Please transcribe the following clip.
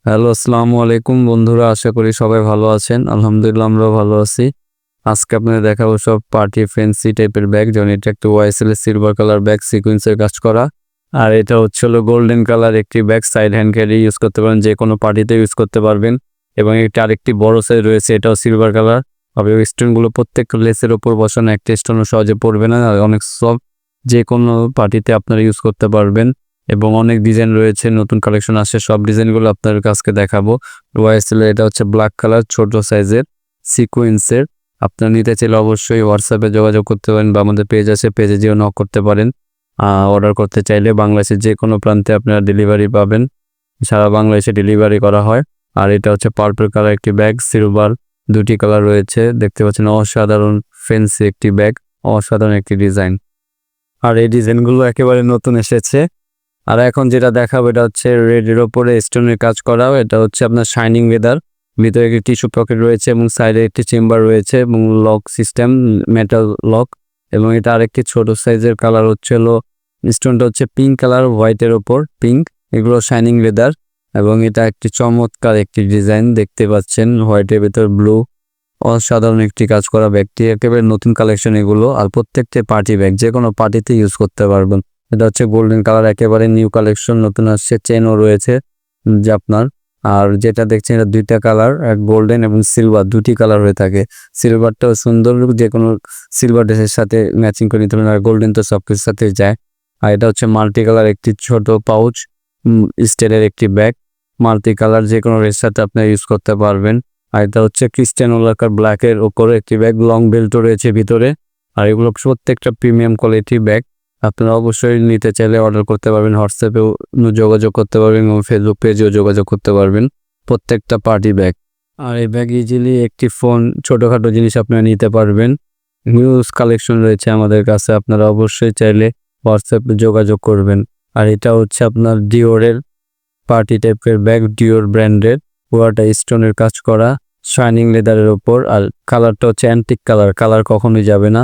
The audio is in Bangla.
হ্যালো, আসসালামু আলাইকুম বন্ধুরা। আশা করি সবাই ভালো আছেন। আলহামদুলিল্লাহ আমরাও ভালো আছি। আজকে আপনাদের দেখাবো সব পার্টি ফ্যান্সি টাইপের ব্যাগ। যেমন এটা একটা ওয়াইএসএল এর সিলভার কালার ব্যাগ সিকোয়েন্সের কাজ করা। আর এটা হচ্ছে হলো গোল্ডেন কালার একটি bag, side hand carry use করতে পারেন, যেকোনো পার্টিতে ইউজ করতে পারবেন। এবং একটা আরেকটি বড় সাইজ রয়েছে, এটাও সিলভার কালার। তবে ওই স্টোনগুলো প্রত্যেকটা লেসের উপর বসানো, একটা স্টোনও সহজে পড়বে না, আর অনেক সফট। যেকোনো পার্টিতে আপনারা ইউজ করতে পারবেন। এবং অনেক ডিজাইন রয়েছে, নতুন কালেকশন আসে, সব ডিজাইনগুলো আপনাদের কাছকে দেখাবো। ওয়াইএসএল এটা হচ্ছে ব্ল্যাক কালার ছোট সাইজের সিকোয়েন্সের। আপনারা নিতে চাইলে অবশ্যই হোয়াটসঅ্যাপে যোগাযোগ করতে পারেন, বা আমাদের পেজ আছে, পেজে যেও নক করতে পারেন। অর্ডার করতে চাইলে বাংলাদেশের যে কোনো প্রান্তে আপনারা ডেলিভারি পাবেন, সারা বাংলাদেশে ডেলিভারি করা হয়। আর এটা হচ্ছে পার্পল কালার একটি ব্যাগ, সিলভার দুটি কালার রয়েছে, দেখতে পাচ্ছেন। অসাধারণ ফ্যান্সি একটি ব্যাগ, অসাধারণ একটি ডিজাইন। আর এই ডিজাইনগুলো একেবারে নতুন এসেছে। আর এখন যেটা দেখাবো এটা হচ্ছে রেডের ওপরে স্টোনের কাজ করা। এটা হচ্ছে আপনার শাইনিং লেদার, ভিতরে একটি টিস্যু পকেট রয়েছে এবং সাইডে একটি চেম্বার রয়েছে এবং লক সিস্টেম, মেটাল লক। এবং এটা আরেকটি ছোট সাইজের কালার হচ্ছে হলো, স্টোনটা হচ্ছে পিঙ্ক কালার, হোয়াইটের ওপর পিঙ্ক, এগুলো শাইনিং লেদার। এবং এটা একটি চমৎকার একটি ডিজাইন দেখতে পাচ্ছেন, হোয়াইটের ভিতর ব্লু। অসাধারণ একটি কাজ করা ব্যাগটি, একেবারে নতুন কালেকশন এগুলো। আর প্রত্যেকটি পার্টি ব্যাগ, যে কোনো পার্টিতে ইউজ করতে পারবেন। এটা হচ্ছে গোল্ডেন কালার, একেবারে নিউ কালেকশন, নতুন আসছে, চেনও রয়েছে যে আপনার। আর যেটা দেখছেন এটা দুইটা কালার, এক গোল্ডেন এবং সিলভার, দুটি কালার হয়ে থাকে। সিলভারটাও সুন্দর, যে কোনো সিলভার ড্রেসের সাথে ম্যাচিং করে নিতে পারেন। আর গোল্ডেন তো সব কিছুর সাথে যায়। আর এটা হচ্ছে মাল্টি কালার একটি ছোট পাউচ, স্টিলের একটি ব্যাগ, মাল্টি কালার, যে কোনো ড্রেসের সাথে আপনি ইউজ করতে পারবেন। আর এটা হচ্ছে ক্রিস্টিয়ানো লাকার ব্ল্যাকের ওপরে একটি ব্যাগ, লং বেল্টও রয়েছে ভিতরে। আর এগুলো প্রত্যেকটা প্রিমিয়াম কোয়ালিটি ব্যাগ। আপনারা অবশ্যই নিতে চাইলে অর্ডার করতে পারবেন, হোয়াটসঅ্যাপেও যোগাযোগ করতে পারবেন এবং ফেসবুক পেজেও যোগাযোগ করতে পারবেন। প্রত্যেকটা পার্টি ব্যাগ। আর এই ব্যাগ ইজিলি একটি ফোন, ছোটোখাটো জিনিস আপনারা নিতে পারবেন। নিউজ কালেকশন রয়েছে আমাদের কাছে, আপনারা অবশ্যই চাইলে হোয়াটসঅ্যাপে যোগাযোগ করবেন। আর এটা হচ্ছে আপনার ডিওরের পার্টি টাইপের ব্যাগ, ডিওর ব্র্যান্ডের, পুরাটা স্টোনের কাজ করা, শাইনিং লেদারের ওপর। আর কালারটা হচ্ছে অ্যান্টিক কালার, কালার কখনোই যাবে না,